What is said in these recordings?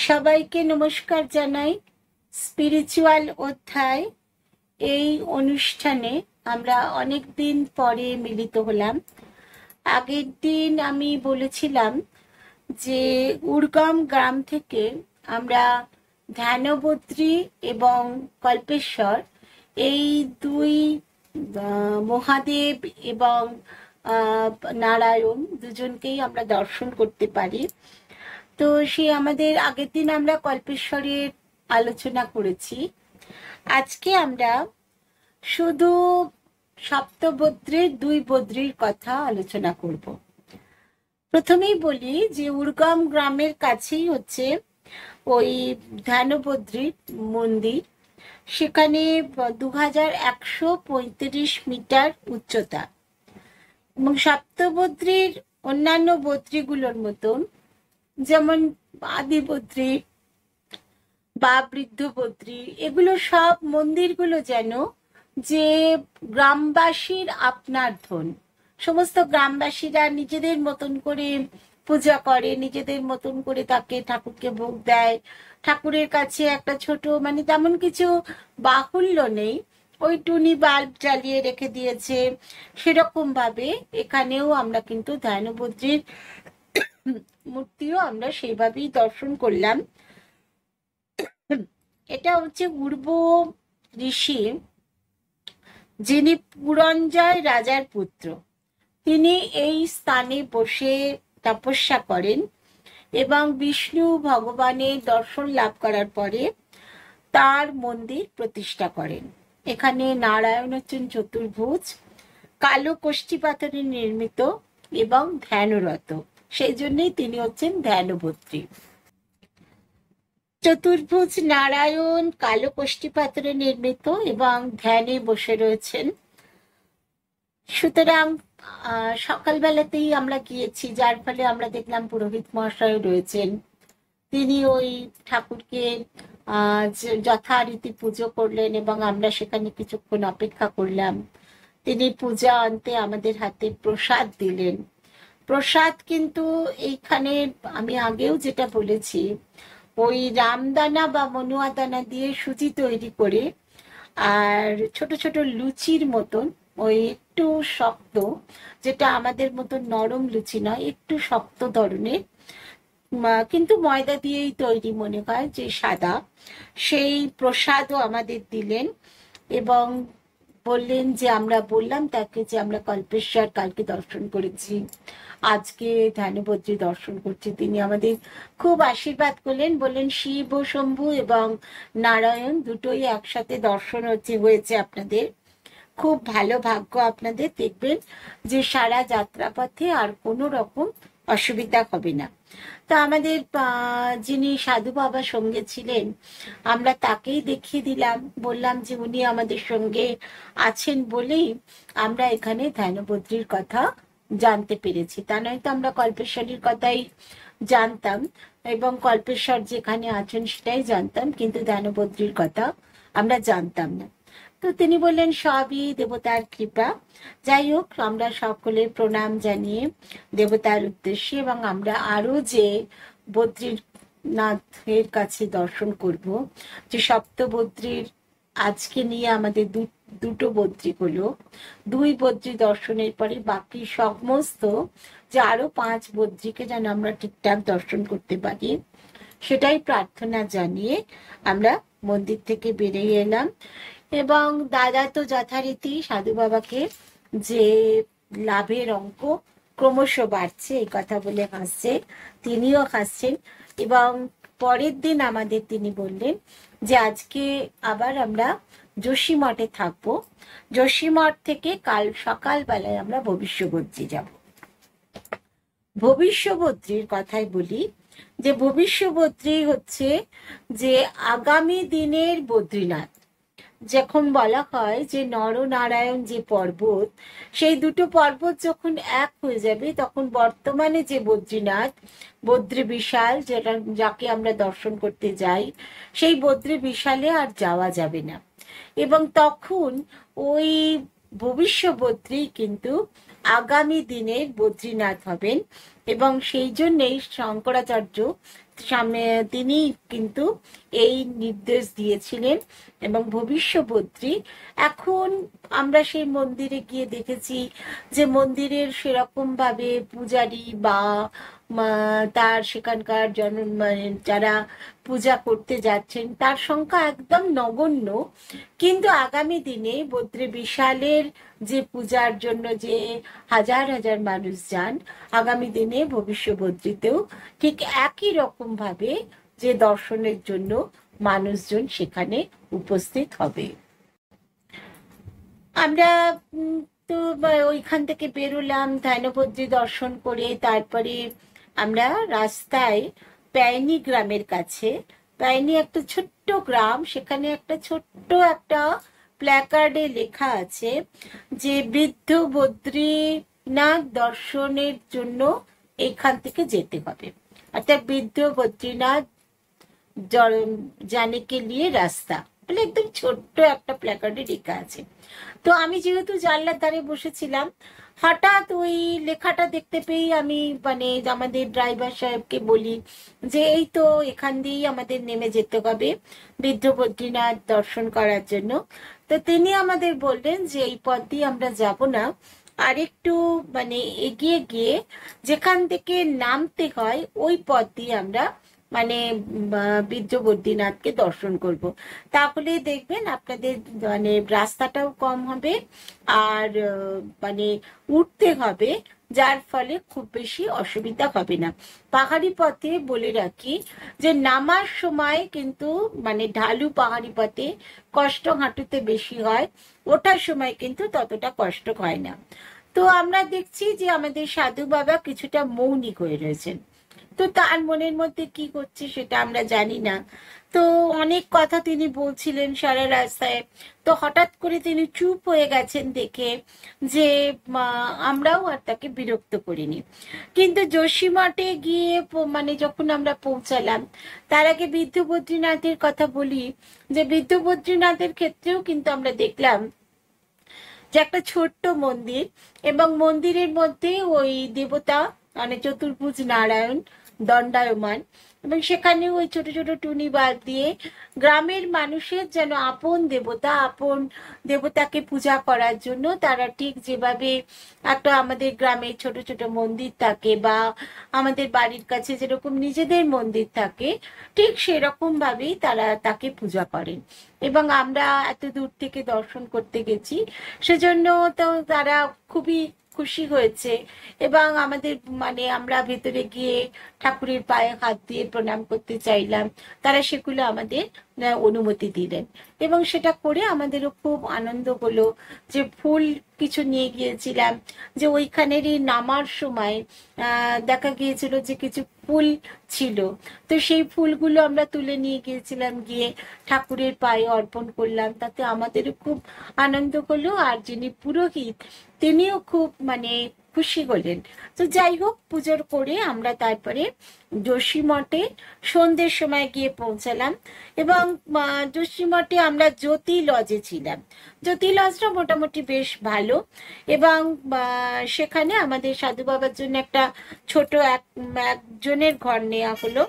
সবাইকে নমস্কার জানাই। স্পিরিচুয়াল অধ্যায় এই অনুষ্ঠানে আমরা অনেক দিন পরে মিলিত হলাম। আগের দিন আমি বলেছিলাম যে উর্গম গ্রাম থেকে আমরা ধ্যানবদ্রী এবং কল্পেশ্বর এই দুই মহাদেব এবং নারায়ণ দুজনকেই আমরা দর্শন করতে পারি। তো সে আমাদের আগের দিন আমরা কল্পেশ্বরের আলোচনা করেছি। আজকে আমরা শুধু সপ্তবদ্রীর দুই বদ্রীর কথা আলোচনা করব। প্রথমেই বলি যে উর্গম গ্রামের কাছেই হচ্ছে ওই ধ্যানবদ্রীর মন্দির। সেখানে 2135 মিটার উচ্চতা এবং সপ্তবদ্রীর অন্যান্য বদ্রীগুলোর মতন, যেমন আদিবদ্রী বা বৃদ্ধবদ্রী, এগুলো সব মন্দিরগুলো যেন যে গ্রামবাসীর আপনার ধন। সমস্ত গ্রামবাসীরা নিজেদের মতন করে পূজা করে, নিজেদের মতন করে তাকে ঠাকুরকে ভোগ দেয়। ঠাকুরের কাছে একটা ছোট মানে তেমন কিছু বাহুল্য নেই, ওই টুনি বাল্ব জ্বালিয়ে রেখে দিয়েছে। সেরকম ভাবে এখানেও আমরা কিন্তু ধ্যানবদ্রীর মূর্তিও আমরা সেইভাবেই দর্শন করলাম। এটা হচ্ছে পূর্ব ঋষি, যিনি পুরঞ্জয় রাজার পুত্র। তিনি এই স্থানে বসে তপস্যা করেন এবং বিষ্ণু ভগবানের দর্শন লাভ করার পরে তার মন্দির প্রতিষ্ঠা করেন। এখানে নারায়ণ হচ্ছেন চতুর্ভুজ, কালো কষ্টি পাথরে নির্মিত এবং ধ্যানরত, সেই জন্যই তিনি হচ্ছেন ধ্যানবদ্রী। চতুর্ভুজ নারায়ণ কালো কষ্টি পাথরে নির্মিত এবং ধ্যানে বসে রয়েছেন। সুতরাং সকালবেলাতেই আমরা গিয়েছি, যার ফলে আমরা দেখলাম পুরোহিত মহাশয় রয়েছেন। তিনি ওই ঠাকুরকে যথারীতি পুজো করলেন এবং আমরা সেখানে কিছুক্ষণ অপেক্ষা করলাম। তিনি পূজা অন্তে আমাদের হাতে প্রসাদ দিলেন। প্রসাদ কিন্তু এইখানে আমি আগেও যেটা বলেছি, ওই রামদানা বা মনুয়া দানা দিয়ে সুজি তৈরি করে, আর ছোট ছোট লুচির মতন, ওই একটু শক্ত, যেটা আমাদের মতন নরম লুচি নয়, একটু শক্ত ধরনের, কিন্তু ময়দা দিয়েই তৈরি মনে হয় যে সাদা, সেই প্রসাদও আমাদের দিলেন এবং বললেন যে আমরা বললাম তাকে যে আমরা কল্পেশ্বর কালকে দর্শন করেছি, আজকে ধ্যানবদ্রী দর্শন করছি। তিনি আমাদের খুব আশীর্বাদ করলেন, বললেন শিব ও শম্ভু এবং নারায়ণ দুটোই একসাথে দর্শন হয়েছে আপনাদের, খুব ভালো ভাগ্য আপনাদের। দেখবেন যে সারা যাত্রাপথে আর কোনো রকম অসুবিধা হবে না। তো আমাদের যিনি সাধু বাবা সঙ্গে ছিলেন, আমরা তাকেই দেখিয়ে দিলাম, বললাম যে উনি আমাদের সঙ্গে আছেন বলেই আমরা এখানে ধ্যানবদ্রীর কথা জানতে পেরেছি। তা নয়তো আমরা কল্পেশ্বরীর কথাই জানতাম এবং কল্পেশ্বর যেখানে আছেন সেটাই জানতাম, কিন্তু ধ্যানবদ্রীর কথা আমরা জানতাম না। তো তিনি বললেন সবই দেবতার কৃপা। যাই হোক, আমরা সকলে প্রণাম জানিয়ে দেবতার উদ্দেশ্যে এবং আমরা আরো যে বদ্রীনাথের কাছে দর্শন করব, যে সপ্তবদ্রীর আজকে নিয়ে আমাদের দুটো বদ্রী হলো, দুই বদ্রী দর্শনের পরে বাকি সমস্ত যে আরো 5 বদ্রীকে যেন আমরা ঠিকঠাক দর্শন করতে পারি, সেটাই প্রার্থনা জানিয়ে আমরা মন্দির থেকে বেরিয়ে এলাম। এবং দাদা তো যথারীতি সাধু বাবাকে যে লাভের অঙ্ক ক্রমশ বাড়ছে এই কথা বলে হাসছে, তিনিও হাসছেন। এবং পরের দিন আমাদের তিনি বললেন যে আজকে আবার আমরা যোশীমঠে থাকবো, যোশীমঠ থেকে কাল সকালবেলায় আমরা ভবিষ্যবদ্রী যাব। ভবিষ্যবদ্রীর কথাই বলি, যে ভবিষ্যবদ্রী হচ্ছে যে আগামী দিনের বদ্রীনাথ। যখন বলা হয় যে নরনারায়ণ যে পর্বত, সেই দুটো পর্বত যখন এক হয়ে যাবে, তখন বর্তমানে যে বদ্রীনাথ, বদ্রী বিশাল, যেটা যাকে আমরা দর্শন করতে যাই, সেই বদ্রী বিশালে আর যাওয়া যাবে না। এবং তখন ওই ভবিষ্যবদ্রী কিন্তু আগামী দিনের বদ্রীনাথ হবেন। এবং সেই জন্যেই শঙ্করাচার্য তিনি কিন্তু এই নির্দেশ দিয়েছিলেন। এবং ভবিষ্যবদ্রী, এখন আমরা সেই মন্দিরে গিয়ে দেখেছি যে মন্দিরের সেরকম ভাবে পূজারী বা তার সেখানকার মানে যারা পূজা করতে যাচ্ছেন তার সংখ্যা একদম নগণ্য। কিন্তু আগামী দিনে বদ্রী বিশালের যে পূজার জন্য যে হাজার হাজার মানুষ যান, আগামী দিনে ভবিষ্যবদ্রীতেও ঠিক একই রকম ভাবে যে দর্শনের জন্য মানুষজন সেখানে উপস্থিত হবে। আমরা তো ওইখান থেকে বেরোলাম ধ্যানবদ্রী দর্শন করে। তারপরে আমরা রাস্তায় প্যায়নি গ্রামের কাছে, প্যায়নি একটা ছোট্ট গ্রাম, সেখানে একটা ছোট্ট একটা প্ল্যাকার্ডে লেখা আছে যে বৃদ্ধ বদ্রীনাথ দর্শনের জন্য এইখান থেকে যেতে হবে, অর্থাৎ বৃদ্ধ বদ্রীনাথ জানে কে লিয়ে রাস্তা বলে একদম ছোট্ট একটা প্ল্যাকার্ডে লেখা আছে। তো আমি যেহেতু জানলার ধারে বসেছিলাম, হঠাৎ ওই লেখাটা দেখতে পেয়ে আমি মানে আমাদের ড্রাইভার সাহেবকে বলি যে এই তো এখান দিয়েই আমাদের নেমে যেতে হবে বৃদ্ধ বদ্রীনাথ দর্শন করার জন্য। তো তিনি আমাদের বললেন যে এই পথ দিয়ে আমরা যাব না, আর একটু মানে এগিয়ে গিয়ে যেখান থেকে নামতে হয় ওই পথ দিয়ে আমরা মানে বৃদ্ধ বদ্রীনাথকে দর্শন করব। তাহলে দেখবেন আপনাদের মানে রাস্তাটাও কম হবে আর মানে উঠতে হবে, যার ফলে খুব বেশি অসুবিধা হবে না। পাহাড়ি পথে বলে রাখি যে নামার সময় কিন্তু মানে ঢালু পাহাড়ি পথে কষ্ট হাঁটুতে বেশি হয়, ওঠার সময় কিন্তু ততটা কষ্ট হয় না। তো আমরা দেখছি যে আমাদের সাধু বাবা কিছুটা মৌনিক হয়ে রয়েছেন। তো তার মনের মধ্যে কি করছে সেটা আমরা জানি না। তো অনেক কথা তিনি বলছিলেন সারা রাস্তায়। তো হঠাৎ করে তিনি চুপ হয়ে গেছেন দেখে যে আমরাও আর তাকে বিরক্ত করিনি। কিন্তু যোশীমঠে গিয়ে মানে যখন আমরা পৌঁছালাম, তার আগে বৃদ্ধ বদ্রীনাথের কথা বলি যে বৃদ্ধ বদ্রীনাথের ক্ষেত্রেও কিন্তু আমরা দেখলাম যে একটা ছোট্ট মন্দির, এবং মন্দিরের মধ্যে ওই দেবতা মানে চতুর্ভুজ নারায়ণ দণ্ডায়মান, এবং সেখানে ওই ছোট ছোট টুনি বাদ দিয়ে গ্রামের মানুষের যেন আপন দেবতাকে পূজা করার জন্য তারা ঠিক যেভাবে একটা আমাদের গ্রামে ছোট ছোট মন্দির থাকে বা আমাদের বাড়ির কাছে যেরকম নিজেদের মন্দির থাকে, ঠিক সেরকম ভাবেই তারা তাকে পূজা করেন। এবং আমরা এত দূর থেকে দর্শন করতে গেছি, সেজন্য তো তারা খুবই খুশি হয়েছে। এবং আমাদের মানে আমরা ভেতরে গিয়ে ঠাকুরের পায়ে হাত দিয়ে প্রণাম করতে চাইলাম, তারা সেগুলো আমাদের অনুমতি দিলেন। এবং সেটা করে আমাদেরও খুব আনন্দ হলো যে ফুল কিছু নিয়ে গিয়েছিলাম, যে ওইখানেরই নামার সময় দেখা গিয়েছিল যে কিছু ফুল ছিল, তো সেই ফুলগুলো আমরা তুলে নিয়ে গিয়েছিলাম, গিয়ে ঠাকুরের পায়ে অর্পণ করলাম, তাতে আমাদেরও খুব আনন্দ হলো। আর যিনি পুরোহিত তিনিও খুব মানে খুশি হলেন। তো যাই হোক, পুজোর করে আমরা তারপরে যোশীমঠে সন্ধ্যের সময় গিয়ে পৌঁছালাম। এবং যোশীমঠে আমরা জ্যোতি লজে ছিলাম। জ্যোতি লজটা মোটামুটি বেশ ভালো, এবং সেখানে আমাদের সাধু বাবার জন্য একটা ছোট একজনের ঘর নেওয়া হলো,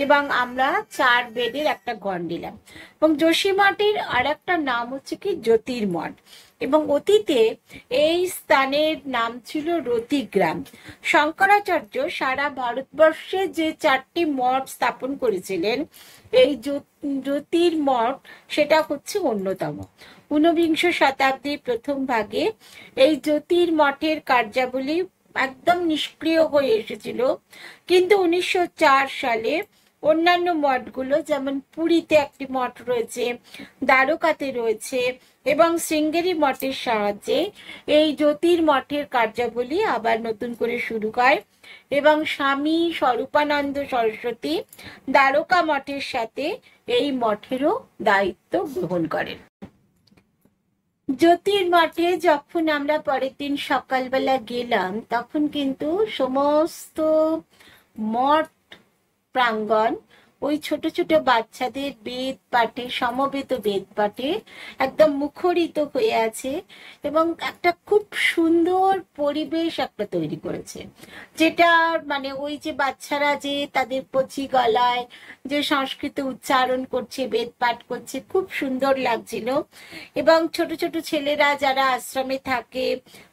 এবং আমরা 4 বেডের একটা ঘর নিলাম। এবং যোশীমঠের আর একটা নাম হচ্ছে কি জ্যোতির্মঠ, এবং অতীতে এই স্থানের নাম ছিল রতিগ্রাম। শঙ্করাচার্য সারা ভারতবর্ষে যে 4টি মঠ স্থাপন করেছিলেন, এই জ্যোতির্মঠ সেটা হচ্ছে অন্যতম। 19বিংশ শতাব্দীর প্রথম ভাগে এই জ্যোতির্মঠের কার্যাবলী একদম নিষ্ক্রিয় হয়ে এসেছিল, কিন্তু 1904 সালে অন্যান্য মঠগুলো, যেমন পুরীতে একটি মঠ রয়েছে, দ্বারকাতে রয়েছে, এবং শৃঙ্গেরি মঠের সাহায্যে এই জ্যোতির্মঠের কার্যাবলী আবার নতুন করে শুরু হয়। এবং স্বামী স্বরূপানন্দ সরস্বতী দ্বারকা মঠের সাথে এই মঠেরও দায়িত্ব গ্রহণ করেন। জ্যোতির্মঠে যখন আমরা পরের দিন সকালবেলা গেলাম, তখন কিন্তু সমস্ত মঠ প্রাঙ্গণ ওই ছোট ছোট বাচ্চাদের বেদ পাঠে, সমবেত বেদ পাঠে একদম মুখরিত হয়ে আছে, এবং একটা খুব সুন্দর পরিবেশ একটা তৈরি করেছে, যেটা মানে ওই যে বাচ্চারা যে তাদের কচি গলায় যে সংস্কৃত উচ্চারণ করছে, বেদ পাঠ করছে, খুব সুন্দর লাগছিল। এবং ছোট ছোট ছেলেরা যারা আশ্রমে থাকে,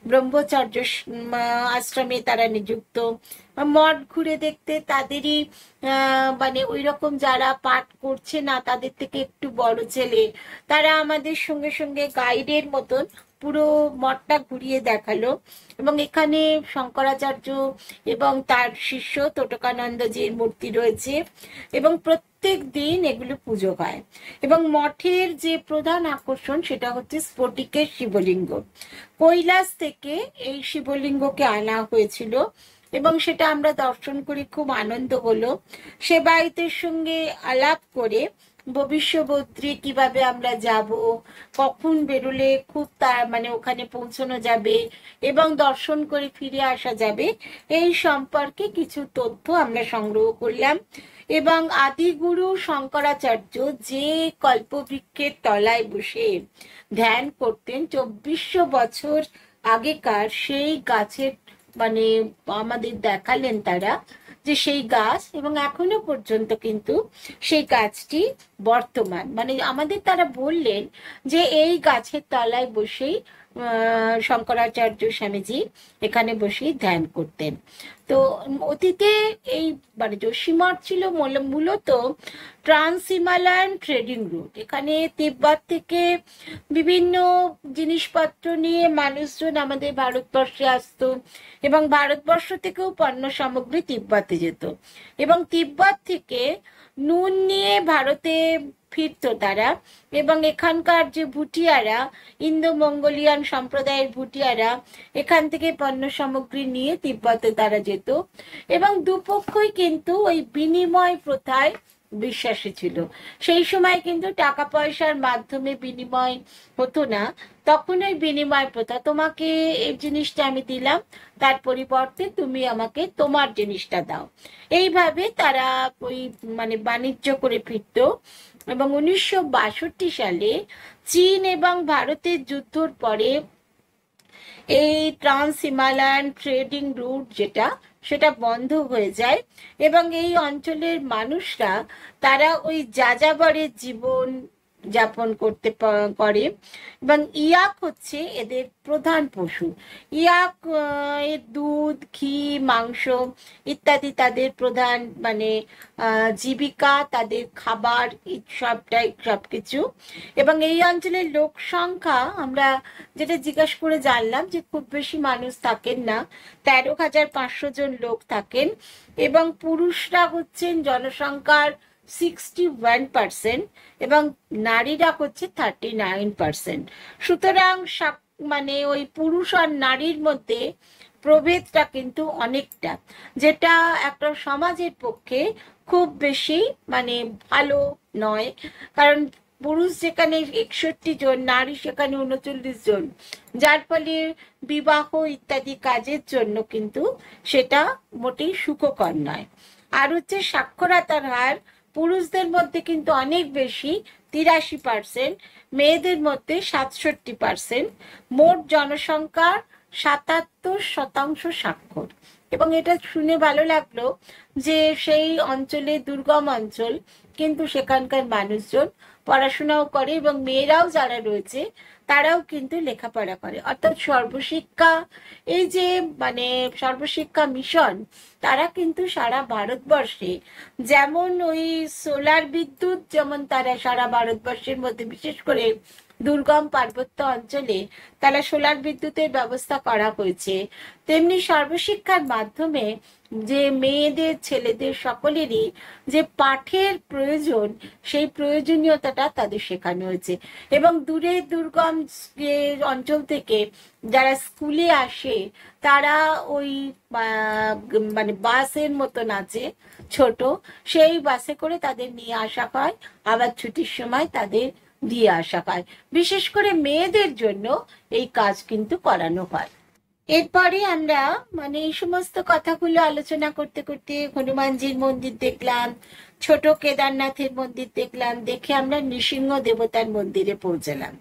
ব্রহ্মচর্য আশ্রমে তারা নিযুক্ত, মঠ ঘুরে দেখতে তাদেরই মানে ওই রকম যারা পাঠ করছে না তাদের থেকে একটু বড় ছেলে, তারা আমাদের সঙ্গে সঙ্গে গাইডের মতন পুরো মঠটা ঘুরিয়ে দেখালো। এবং এখানে শঙ্করাচার্য এবং তার শিষ্য তোটকানন্দজির মূর্তি রয়েছে, এবং প্রত্যেক দিন এগুলো পুজো হয়। এবং মঠের যে প্রধান আকর্ষণ সেটা হচ্ছে স্ফটিকের শিবলিঙ্গ। কৈলাস থেকে এই শিবলিঙ্গকে আনা হয়েছিল, এবং সেটা আমরা দর্শন করে খুব আনন্দ হলো। সেবায়তের সঙ্গে আলাপ করে ভবিষ্যবদ্রী কিভাবে আমরা যাব, কখন বেরোলে খুব মানে ওখানে পৌঁছানো যাবে এবং দর্শন করে ফিরে আসা যাবে, এই সম্পর্কে কিছু তথ্য আমরা সংগ্রহ করলাম। এবং আদিগুরু শঙ্করাচার্য যে কল্পবৃক্ষের তলায় বসে ধ্যান করতেন 2400 বছর আগেকার, সেই গাছের মানে আমাদের দেখালেন তারা যে সেই গাছ, এবং এখনো পর্যন্ত কিন্তু সেই গাছটি বর্তমান। মানে আমাদের তারা বললেন যে এই গাছের তলায় বসেই শঙ্করাচার্য স্বামীজি এখানে বসেই ধ্যান করতেন। তো অতীতে এই মানে যোশীমঠ ছিল মূলত ট্রান্স হিমালয়ান ট্রেডিং রুট। এখানে তিব্বত থেকে বিভিন্ন জিনিসপত্র নিয়ে মানুষজন আমাদের ভারতবর্ষে আসতো, এবং ভারতবর্ষ থেকেও পণ্য সামগ্রী তিব্বতে যেত, এবং তিব্বত থেকে নুন নিয়ে ভারতে ফিরতো তারা। এবং এখানকার যে ভুটিয়ারা, ইন্দো মঙ্গোলিয়ান সম্প্রদায়ের ভুটিয়ারা, এখান থেকে পণ্য সামগ্রী নিয়ে তিব্বতে তারা যেত। এবং দুপক্ষই কিন্তু ওই বিনিময় প্রথায় বিশ্বাসী ছিল। সেই সময় কিন্তু টাকা পয়সার মাধ্যমে বিনিময় হতো না, তখন ওই বিনিময় প্রথা, তোমাকে এই জিনিসটা আমি দিলাম, তার পরিবর্তে তুমি আমাকে তোমার জিনিসটা দাও, এইভাবে তারা ওই মানে বাণিজ্য করে ফিরত। এবং 1962 সালে চীন এবং ভারতের যুদ্ধর পরে এই ট্রান্স হিমালয়ান ট্রেডিং রুট যেটা, সেটা বন্ধ হয়ে যায়, এবং এই অঞ্চলের মানুষরা তারা ওই যাযাবরের জীবন যাপন করতে করে। এবং ইয়াক হচ্ছে এদের প্রধান পশু। ইয়াক এর দুধ, ঘি, মাংস ইত্যাদি তাদের প্রধান মানে জীবিকা, তাদের খাবার, সবটাই সবকিছু। এবং এই অঞ্চলের লোক সংখ্যা আমরা যেটা জিজ্ঞাসা করে জানলাম যে খুব বেশি মানুষ থাকেন না, 13,500 জন লোক থাকেন, এবং পুরুষরা হচ্ছেন জনসংখ্যার 61% এবং নারীরা হচ্ছে 39%। সুতরাং মানে ওই পুরুষ আর নারীর মধ্যে প্রভেদটা কিন্তু অনেকটা, যেটা একটা সমাজের পক্ষে খুব বেশি মানে ভালো নয়। কারণ পুরুষ যেখানে 61 জন, নারী সেখানে 39 জন, যার ফলে বিবাহ ইত্যাদি কাজের জন্য কিন্তু সেটা মোটেই সুখকর নয়। আর হচ্ছে সাক্ষরতার হার পুরুষদের মধ্যে কিন্তু অনেক বেশি, 83%, মেয়েদের মধ্যে 67%। মোট জনসংখ্যার 77% সাক্ষর। এবং এটা শুনে ভালো লাগলো যে সেই অঞ্চলে দুর্গম অঞ্চল, কিন্তু সেখানকার মানুষজন পড়াশোনাও করে, এবং মেয়েরাও যারা রয়েছে তারাও কিন্তু লেখাপড়া করে। অর্থাৎ সর্বশিক্ষা, এই যে মানে সর্বশিক্ষা মিশন, তারা কিন্তু সারা ভারতবর্ষে, যেমন ওই সোলার বিদ্যুৎ যেমন তারা সারা ভারতবর্ষের মধ্যে বিশেষ করে দুর্গম পার্বত্য অঞ্চলে তারা সোলার বিদ্যুতের ব্যবস্থা করা হয়েছে, তেমনি সর্বশিক্ষার মাধ্যমে যে মেয়েদের, ছেলেদের সকলেরই যে পাঠের প্রয়োজন, সেই প্রয়োজনীয়তাটা তাদের শেখানো হয়েছে। এবং দূরে দুর্গম অঞ্চল থেকে যারা স্কুলে আসে তারা ওই মানে বাসের মতন আছে ছোট, সেই বাসে করে তাদের নিয়ে আসা হয়, আবার ছুটির সময় তাদের দিয়ে আসা হয়। বিশেষ করে মেয়েদের জন্য এই কাজ কিন্তু করানো হয়। এরপরে আমরা মানে এই সমস্ত কথাগুলো আলোচনা করতে করতে হনুমানজির মন্দির দেখলাম, ছোট কেদারনাথের মন্দির দেখলাম, দেখে আমরা নৃসিংহ দেবতার মন্দিরে পৌঁছালাম।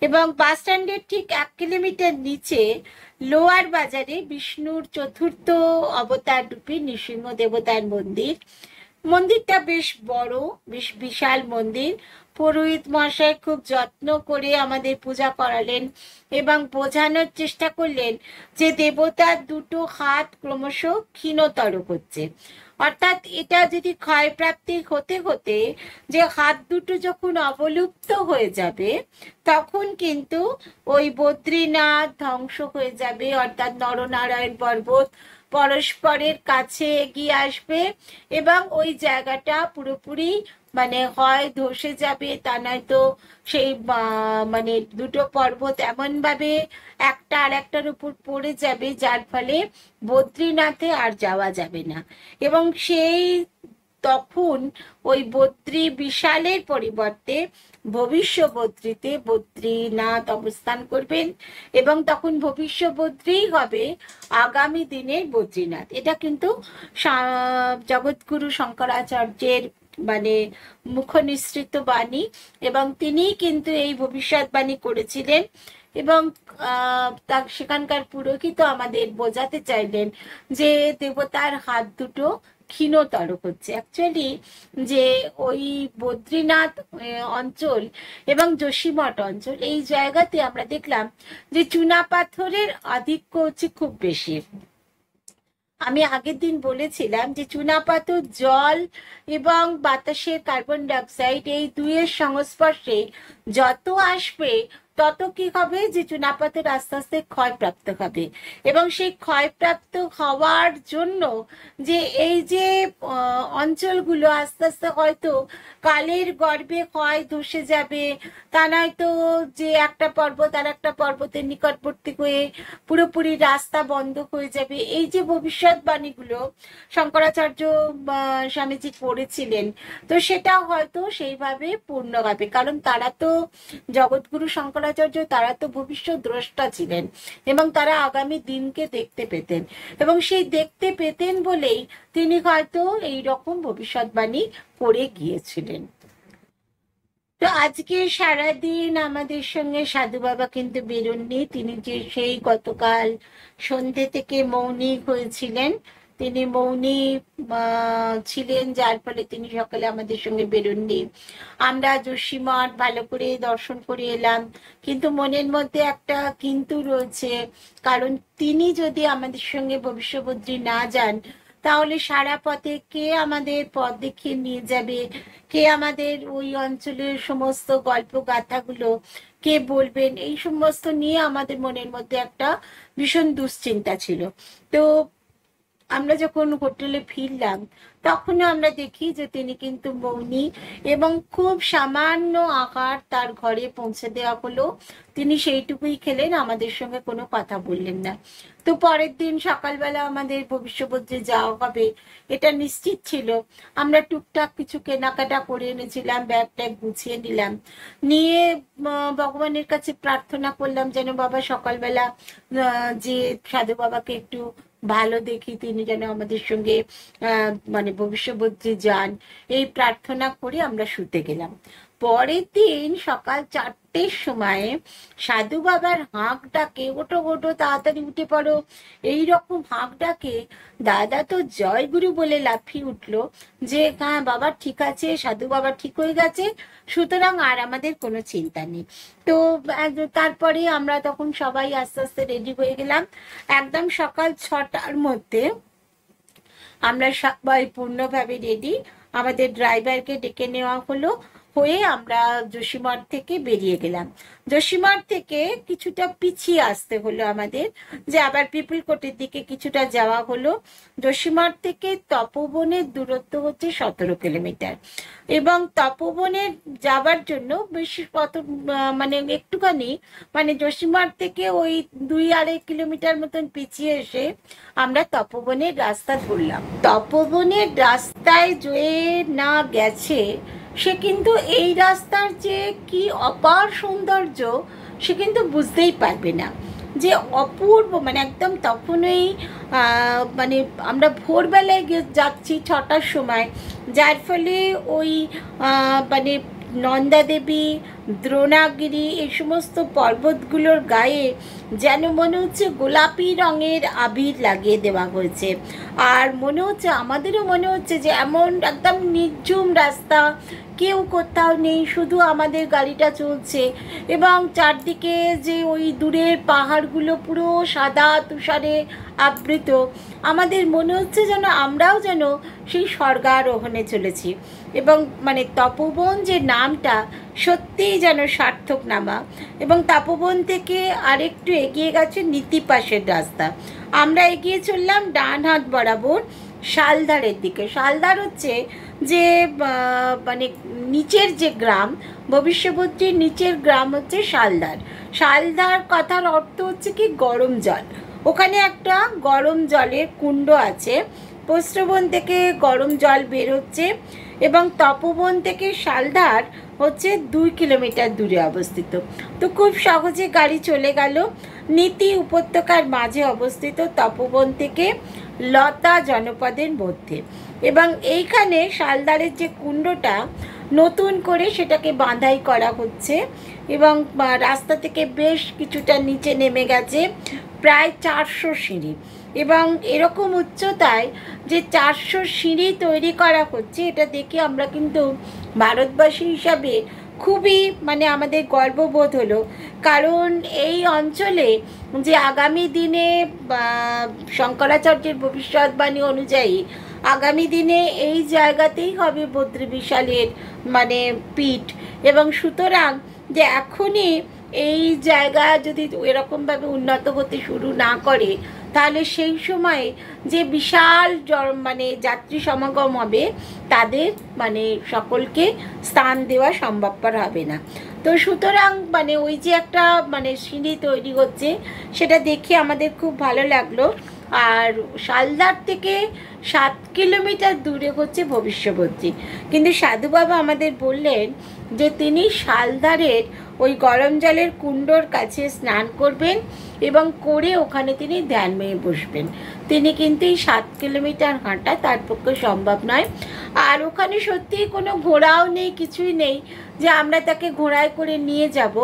এবং বাস স্ট্যান্ডের ঠিক 1 কিলোমিটার নিচে লোয়ার বাজারে বিষ্ণুর চতুর্থ অবতার রূপী নৃসিংহ দেবতার মন্দির। মন্দিরটা বেশ বড়, বেশ বিশাল মন্দির। পুরোহিত মশাই খুব যত্ন করে আমাদের পূজা করালেন এবং বোঝানোর চেষ্টা করলেন যে দেবতার দুটো হাত ক্রমশ ক্ষীণতর হচ্ছে, অর্থাৎ এটা যদি ক্ষয়প্রাপ্তি হতে হতে যে হাত দুটো যখন অবলুপ্ত হয়ে যাবে তখন কিন্তু ওই বদ্রীনাথ ধ্বংস হয়ে যাবে, অর্থাৎ নরনারায়ণ পর্বত পরস্পরের কাছে এগিয়ে আসবে এবং ওই জায়গাটা পুরোপুরি মানে হয় ধসে যাবে, তা নয়তো সেই মানে দুটো পর্বত এমন ভাবে একটা আর একটার উপর পড়ে যাবে যার ফলে বদ্রীনাথে আর যাওয়া যাবে না। এবং সেই তখন ওই বদ্রী বিশালের পরিবর্তে ভবিষ্য বদ্রীতে বদ্রীনাথ অবস্থান করবেন এবং তখন ভবিষ্য বদ্রী হবে আগামী দিনের বদ্রীনাথ। এটা কিন্তু জগৎগুরু শঙ্করাচার্যের মানে মুখ নিঃসৃত বাণী এবং তিনি কিন্তু এই ভবিষ্যৎবাণী করেছিলেন। এবং সেখানকার পুরোহিত আমাদের বোঝাতে চাইলেন যে দেবতার হাত দুটো ক্ষীণতর হচ্ছে। অ্যাকচুয়ালি যে ওই বদ্রীনাথ অঞ্চল এবং যোশীমঠ অঞ্চল এই জায়গাতে আমরা দেখলাম যে চুনাপাথরের আধিক্য হচ্ছে খুব বেশি। আমি আগের দিন বলেছিলাম যে চুনাপাথর জল এবং বাতাসের কার্বন ডাইঅক্সাইড এই দুইয়ের সংস্পর্শে যত আসবে তত কি হবে যে চুনাপাথর আস্তে আস্তে ক্ষয়প্রাপ্ত হবে এবং সেই ক্ষয়প্রাপ্ত হওয়ার জন্য যে এই যে অঞ্চলগুলো আস্তে আস্তে হয়তো কালের গর্ভে ক্ষয় ধসে যাবে, তা নয়তো যে একটা পর্বত আর একটা পর্বতের নিকটবর্তী হয়ে পুরোপুরি রাস্তা বন্ধ হয়ে যাবে। এই যে ভবিষ্যৎবাণীগুলো শঙ্করাচার্য স্বামীজি করেছিলেন, তো সেটা হয়তো সেইভাবে পূর্ণ হবে, কারণ তারা তো জগৎগুরু শঙ্করাচার্য তারা তো ভবিষ্যৎ দ্রষ্টা ছিলেন এবং তারা আগামী দিনকে দেখতে পেতেন এবং সেই দেখতে পেতেন বলেই তিনি হয়তো এই রকম ভবিষ্যৎবাণী করে গিয়েছিলেন। তো আজকে সারাদিন আমাদের সঙ্গে সাধু বাবা কিন্তু বেরোননি। তিনি যে সেই গতকাল সন্ধে থেকে মৌনী হয়েছিলেন, তিনি মৌনী ছিলেন, যার ফলে তিনি সকালে আমাদের সঙ্গে বেরোননি। আমরা যোশীমঠ ভালো করে দর্শন করে এলাম, কিন্তু মনের মধ্যে একটা কিন্তু রয়েছে, কারণ তিনি যদি আমাদের সঙ্গে ভবিষ্যবদ্রী না যান তাহলে সারা পথে কে আমাদের পথ দেখিয়ে নিয়ে যাবে, কে আমাদের ওই অঞ্চলের সমস্ত গল্প গাথাগুলো কে বলবেন, এই সমস্ত নিয়ে আমাদের মনের মধ্যে একটা ভীষণ দুশ্চিন্তা ছিল। তো আমরা যখন হোটেলে ফিরলাম তখনও আমরা দেখি যে তিনি কিন্তু মৌনী এবং খুব সামান্য আহার তার ঘরে পৌঁছে দেওয়া হলো, তিনি সেইটুকুই খেলেন, আমাদের সঙ্গে কোনো কথা বললেন না। তো পরের দিন সকালবেলা আমাদের ভবিষ্যবদ্রী যাওয়া হবে এটা নিশ্চিত ছিল। আমরা টুকটাক কিছু কেনাকাটা করে এনেছিলাম, ব্যাগ ট্যাগ গুছিয়ে নিলাম, নিয়ে ভগবানের কাছে প্রার্থনা করলাম যেন বাবা সকালবেলা যে সাধু বাবাকে একটু ভালো দেখি, তিনি যেন আমাদের সঙ্গে মানে ভবিষ্যবদ্রী যান, এই প্রার্থনা করে আমরা শুতে গেলাম। পরের দিন সকাল 4টের সময় সাধু বাবার হাঁক ডাকে, ওঠো ওঠো তাড়াতাড়ি উঠে পড়ো, এইরকম হাঁক ডাকে দাদা তো জয় গুরু বলে লাফিয়ে উঠলো যে হ্যাঁ বাবা ঠিক আছে, সাধু বাবা ঠিক হয়ে গেছে, সুতরাং আর আমাদের কোনো চিন্তা নেই। তো তারপরে আমরা তখন সবাই আস্তে আস্তে রেডি হয়ে গেলাম। একদম সকাল 6টার মধ্যে আমরা সবাই পূর্ণভাবে রেডি। আমাদের ড্রাইভারকে ডেকে নেওয়া হলো, হয়ে আমরা যোশীমঠ থেকে বেরিয়ে গেলাম। যোশীমঠ থেকে কিছুটা পিছিয়ে আসতে হলো আমাদের, যে আবার পিপল কোর্টের দিকে কিছুটা যাওয়া হলো। যোশীমঠ থেকে তপবনের দূরত্ব হচ্ছে 17 কিলোমিটার এবং তপবনের যাবার জন্য বেশি কত মানে একটুখানি মানে যোশীমঠ থেকে ওই 2-2.5 কিলোমিটার মতন পিছিয়ে এসে আমরা তপবনের রাস্তা ধরলাম। তপবনের রাস্তায় যে না গেছে সে কিন্তু এই রাস্তার যে কি অপার সৌন্দর্য সে কিন্তু বুঝতেই পারবে না। যে অপূর্ব, মানে একদম তখনই মানে আমরা ভোরবেলায় যাচ্ছি 6টার সময়, যার ফলে ওই মানে নন্দা দেবী, দ্রোণাগিরি, এই সমস্ত পর্বতগুলোর গায়ে যেন মনে হচ্ছে গোলাপি রঙের আবির লাগিয়ে দেওয়া হয়েছে। আর মনে হচ্ছে, আমাদেরও মনে হচ্ছে যে এমন একদম নির্ঝুম রাস্তা, কেউ কোথাও নেই, শুধু আমাদের গাড়িটা চলছে, এবং চারদিকে যে ওই দূরের পাহাড়গুলো পুরো সাদা তুষারে আবৃত। আমাদের মনে হচ্ছে যেন আমরাও যেন সেই স্বর্গারোহণে চলেছি। এবং মানে তপোবন যে নামটা সত্যিই যেন সার্থক নামা। এবং তপোবন থেকে আরেকটু এগিয়ে গেছে নীতিপাশের রাস্তা। আমরা এগিয়ে চললাম ডান হাত বরাবর শালধারের দিকে। শালধার হচ্ছে যে মানে নিচের যে গ্রাম, ভবিষ্যবদ্রীর নিচের গ্রাম হচ্ছে শালধার। শালধার কথার অর্থ হচ্ছে কি গরম জল। ওখানে একটা গরম জলের কুণ্ড আছে, প্রস্রবন থেকে গরম জল বের হচ্ছে, এবং তপোবন থেকে শালধার হচ্ছে 2 কিলোমিটার দূরে অবস্থিত। তো খুব সহজে গাড়ি চলে গেল। নীতি উপত্যকার মাঝে অবস্থিত তপোবন থেকে লতা জনপদের মধ্যে। এবং এইখানে শালধারের যে কুণ্ডটা নতুন করে সেটাকে বাঁধাই করা হচ্ছে, এবং রাস্তা থেকে বেশ কিছুটা নিচে নেমে গেছে, প্রায় 400 সিঁড়ি। এবং এরকম উচ্চতায় যে 400 সিঁড়ি তৈরি করা হচ্ছে, এটা দেখে আমরা কিন্তু ভারতবাসী হিসাবে খুবই মানে আমাদের গর্ববোধ হলো। কারণ এই অঞ্চলে যে আগামী দিনে শঙ্করাচার্যের ভবিষ্যৎবাণী অনুযায়ী আগামী দিনে এই জায়গাতেই হবে বদ্রী বিশালের মানে পীঠ। এবং সুতরাং যে এখনই এই জায়গা যদি এরকমভাবে উন্নত হতে শুরু না করে, তাহলে সেই সময় যে বিশাল মানে যাত্রী সমাগম হবে, তাদের মানে সকলকে স্থান দেওয়া সম্ভবপর হবে না। তো সুতরাং মানে ওই যে একটা মানে সিঁড়ি তৈরি হচ্ছে, সেটা দেখে আমাদের খুব ভালো লাগলো। আর শালধার থেকে 7 কিলোমিটার দূরে হচ্ছে ভবিষ্যবদ্রী। কিন্তু সাধু বাবা আমাদের বললেন যে তিনি শালধারের ওই গরম জলের কুণ্ডর কাছে স্নান করবেন, এবং করে ওখানে তিনি ধ্যানে বসবেন। তিনি কিন্তু এই 7 কিলোমিটার হাঁটা তার পক্ষে সম্ভব নয়। আর ওখানে সত্যিই কোনো ঘোড়াও নেই, কিছুই নেই যে আমরা তাকে ঘোড়ায় করে নিয়ে যাব।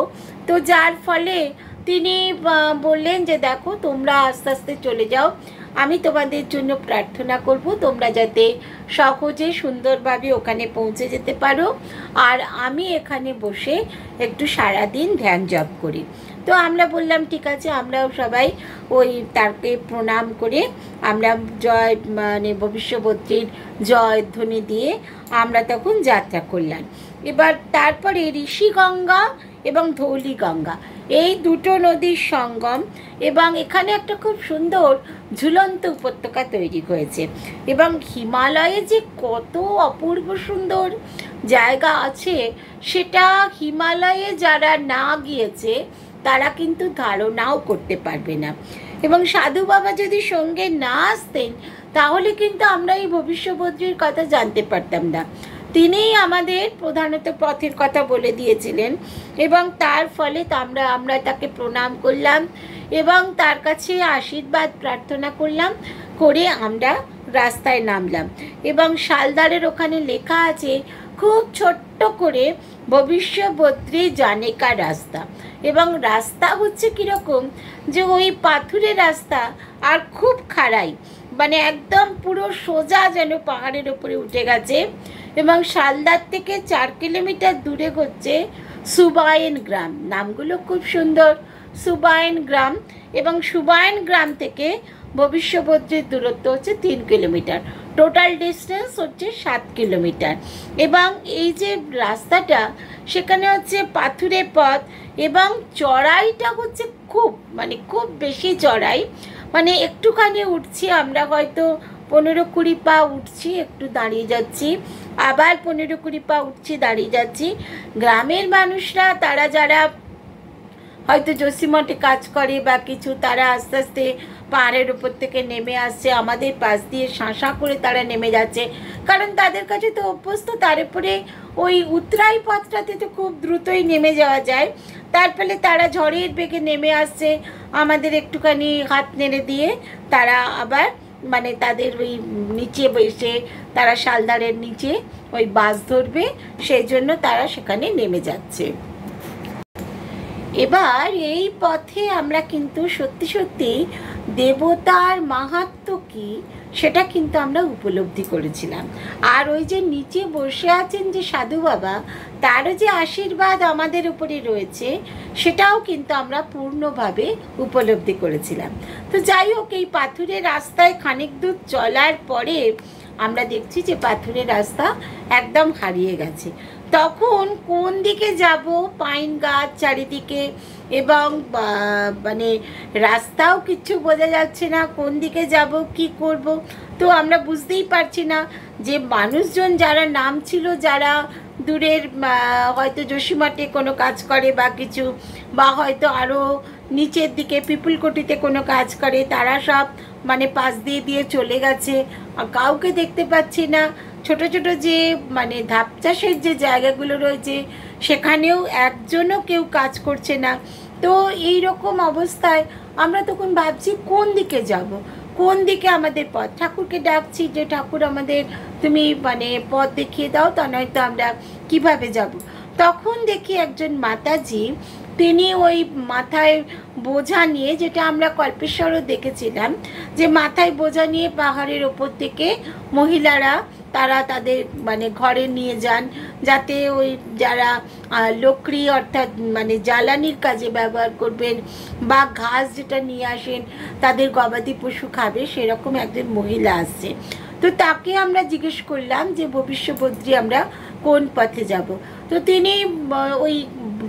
তো যার ফলে তিনি বললেন যে দেখো, তোমরা আস্তে আস্তে চলে যাও, আমি তোমাদের জন্য প্রার্থনা করব তোমরা যাতে সহজে সুন্দরভাবে ওখানে পৌঁছে যেতে পারো, আর আমি এখানে বসে একটু সারাদিন ধ্যান জপ করি। তো আমরা বললাম ঠিক আছে, আমরাও সবাই ওই তাকে প্রণাম করে আমরা জয় মানে ভবিষ্যবদ্রীর জয়ধ্বনি দিয়ে আমরা তখন যাত্রা করলাম। এবার তারপরে ঋষিগঙ্গা এবং ধৌলিগঙ্গা, এই দুটো নদীর সঙ্গম, এবং এখানে একটা খুব সুন্দর ঝুলন্ত উপত্যকা তৈরি হয়েছে। এবং হিমালয়ে যে কত অপূর্ব সুন্দর জায়গা আছে, সেটা হিমালয়ে যারা না গিয়েছে তারা কিন্তু ধারণাও করতে পারবে না। এবং সাধু বাবা যদি সঙ্গে না আসতেন, তাহলে কিন্তু আমরা এই ভবিষ্যবদ্রীর কথা জানতে পারতাম না। তিনিই আমাদের প্রধানত পথের কথা বলে দিয়েছিলেন, এবং তার ফলে আমরা তাকে প্রণাম করলাম এবং তার কাছে আশীর্বাদ প্রার্থনা করলাম, করে আমরা রাস্তায় নামলাম। এবং শালধারের ওখানে লেখা আছে খুব ছোট্ট করে, ভবিষ্যবদ্রী জানে কা রাস্তা। এবং রাস্তা হচ্ছে কীরকম, যে ওই পাথুরের রাস্তা আর খুব খাড়াই, মানে একদম পুরো সোজা যেন পাহাড়ের ওপরে উঠে গেছে। এবং শালধার থেকে 4 কিলোমিটার দূরে হচ্ছে সুবাইন গ্রাম। নামগুলো খুব সুন্দর, সুবাইন গ্রাম। এবং সুবাইন গ্রাম থেকে ভবিষ্যবদ্রীর দূরত্ব হচ্ছে 3 কিলোমিটার। টোটাল ডিস্টেন্স হচ্ছে 7 কিলোমিটার। এবং এই যে রাস্তাটা, সেখানে হচ্ছে পাথুরে পথ, এবং চড়াইটা হচ্ছে খুব বেশি চড়াই। মানে একটুখানি উঠছি আমরা, হয়তো 15-20 পা উঠছি, একটু দাঁড়িয়ে যাচ্ছি, আবার 15-20 পা উঠছি, দাঁড়িয়ে যাচ্ছি। গ্রামের মানুষরা, তারা যারা হয়তো জসিমঠে কাজ করে বা কিছু, তারা আস্তে আস্তে পাহাড়ের উপর থেকে নেমে আসছে, আমাদের পাশ দিয়ে শাঁসা করে তারা নেমে যাচ্ছে, কারণ তাদের কাছে তো অভ্যস্ত। তার উপরে ওই উতরাই পথটাতে তো খুব দ্রুতই নেমে যাওয়া যায়, তার ফলে তারা ঝড়ের বেগে নেমে আসছে, আমাদের একটুখানি হাত নেড়ে দিয়ে তারা আবার মানে তাদের ওই নিচে বসে তারা শালদারের নিচে ওই বাস ধরবে, সেই জন্য তারা সেখানে নেমে যাচ্ছে। এবার এই পথে আমরা কিন্তু সত্যি সত্যি দেবতার মাহাত্ম্য কি সেটা কিন্তু আমরা উপলব্ধি করেছিলাম। আর ওই যে নিচে বসে আছেন যে সাধু বাবা, তারও যে আশীর্বাদ আমাদের উপরে রয়েছে সেটাও কিন্তু আমরা পূর্ণভাবে উপলব্ধি করেছিলাম। তো যাই হোক, এই পাথুরে রাস্তায় খানিক দূর চলার পরে আমরা দেখছি যে পাথুরের রাস্তা একদম হারিয়ে গেছে। তখন কোন দিকে যাব, পাইন গাছ চারিদিকে, এবং মানে রাস্তাও কিচ্ছু বোঝা যাচ্ছে না, কোন দিকে যাব কি করব। তো আমরা বুঝতেই পারছি না যে মানুষজন যারা নাম ছিল, যারা দূরের হয়তো জসিমঠে কোনো কাজ করে বা কিছু, বা হয়তো আরও নিচের দিকে পিপুলকুটিতে কোনো কাজ করে, তারা সব মানে পাশ দিয়ে দিয়ে চলে গেছে, কাউকে দেখতে পাচ্ছি না। ছোট ছোট যে মানে ধাপ চাষের যে জায়গাগুলো রয়েছে সেখানেও একজনও কেউ কাজ করছে না। তো এই রকম অবস্থায় আমরা তখন ভাবছি কোন দিকে যাব, কোন দিকে আমাদের পথ। ঠাকুরকে ডাকছি যে ঠাকুর আমাদের তুমি মানে পথ দেখিয়ে দাও, তা নয়তো আমরা কিভাবে যাব। তখন দেখি একজন মাতাজি, তিনি ওই মাথায় বোঝা নিয়ে, যেটা আমরা কল্পেশ্বরও দেখেছিলাম যে মাথায় বোঝা নিয়ে পাহাড়ের ওপর থেকে মহিলারা তারা তাদের মানে ঘরে নিয়ে যান, যাতে ওই যারা লকড়ি অর্থাৎ মানে জ্বালানির কাজে ব্যবহার করবেন বা ঘাস যেটা নিয়ে আসেন তাদের গবাদি পশু খাবে, সেরকম একজন মহিলা আসছে। তো তাকে আমরা জিজ্ঞেস করলাম যে ভবিষ্যবদ্রী আমরা কোন পথে যাব। তো তিনি ওই